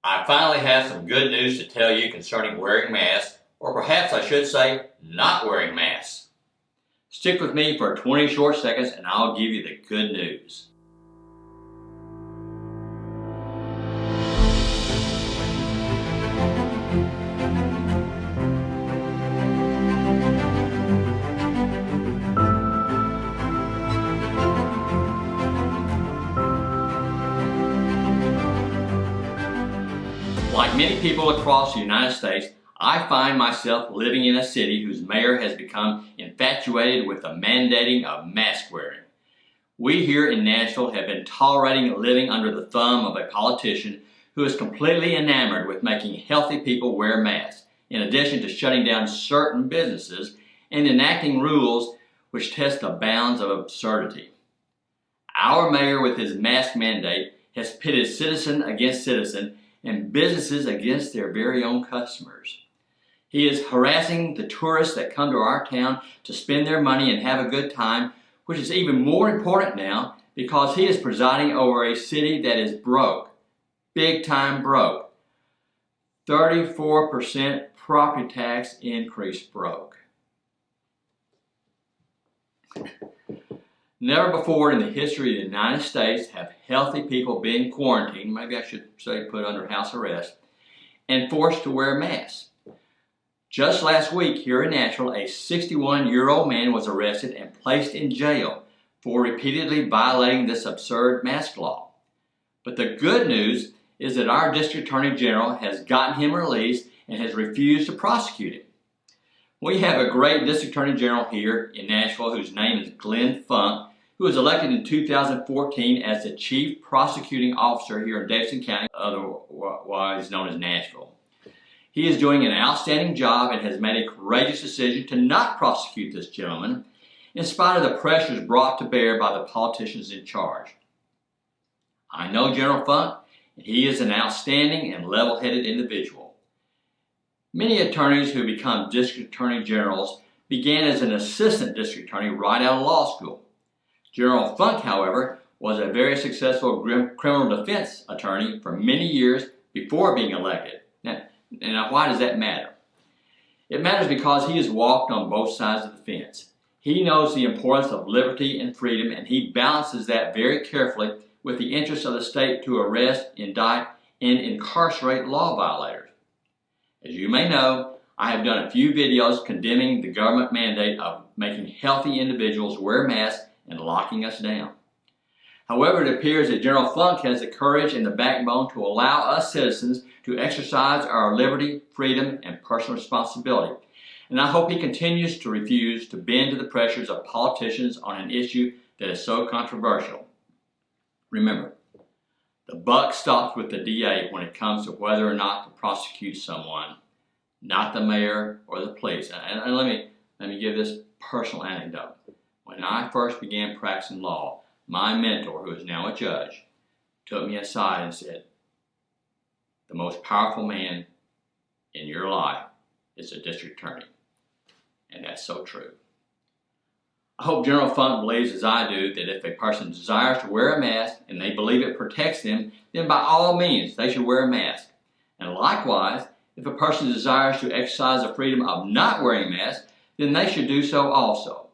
I finally have some good news to tell you concerning wearing masks, or perhaps I should say, not wearing masks. Stick with me for 20 short seconds and I'll give you the good news. Like many people across the United States, I find myself living in a city whose mayor has become infatuated with the mandating of mask wearing. We here in Nashville have been tolerating living under the thumb of a politician who is completely enamored with making healthy people wear masks, in addition to shutting down certain businesses and enacting rules which test the bounds of absurdity. Our mayor, with his mask mandate, has pitted citizen against citizen and businesses against their very own customers. He is harassing the tourists that come to our town to spend their money and have a good time, which is even more important now because he is presiding over a city that is broke, big time broke. 34% property tax increase broke. Never before in the history of the United States have healthy people been quarantined, maybe I should say put under house arrest, and forced to wear masks. Just last week here in Nashville, a 61-year-old man was arrested and placed in jail for repeatedly violating this absurd mask law. But the good news is that our District Attorney General has gotten him released and has refused to prosecute him. We have a great District Attorney General here in Nashville whose name is Glenn Funk, who was elected in 2014 as the Chief Prosecuting Officer here in Davidson County, otherwise known as Nashville. He is doing an outstanding job and has made a courageous decision to not prosecute this gentleman, in spite of the pressures brought to bear by the politicians in charge. I know General Funk, and he is an outstanding and level-headed individual. Many attorneys who become District Attorney Generals began as an assistant District Attorney right out of law school. General Funk, however, was a very successful criminal defense attorney for many years before being elected. Now, why does that matter? It matters because he has walked on both sides of the fence. He knows the importance of liberty and freedom, and he balances that very carefully with the interest of the state to arrest, indict, and incarcerate law violators. As you may know, I have done a few videos condemning the government mandate of making healthy individuals wear masks and locking us down. However, it appears that General Funk has the courage and the backbone to allow us citizens to exercise our liberty, freedom, and personal responsibility. And I hope he continues to refuse to bend to the pressures of politicians on an issue that is so controversial. Remember, the buck stops with the DA when it comes to whether or not to prosecute someone, not the mayor or the police. And let me give this personal anecdote. When I first began practicing law, my mentor, who is now a judge, took me aside and said, "The most powerful man in your life is a district attorney." And that's so true. I hope General Funk believes as I do that if a person desires to wear a mask and they believe it protects them, then by all means they should wear a mask. And likewise, if a person desires to exercise the freedom of not wearing a mask, then they should do so also.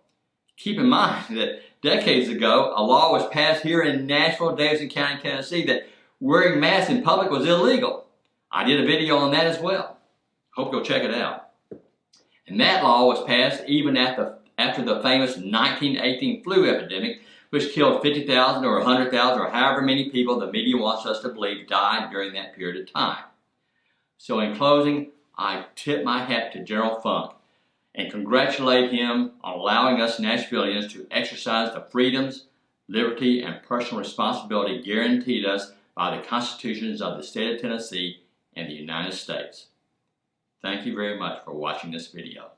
Keep in mind that decades ago, a law was passed here in Nashville, Davidson County, Tennessee, that wearing masks in public was illegal. I did a video on that as well. Hope you'll check it out. And that law was passed even after the famous 1918 flu epidemic, which killed 50,000 or 100,000 or however many people the media wants us to believe died during that period of time. So in closing, I tip my hat to General Funk and congratulate him on allowing us Nashvillians to exercise the freedoms, liberty, and personal responsibility guaranteed us by the constitutions of the state of Tennessee and the United States. Thank you very much for watching this video.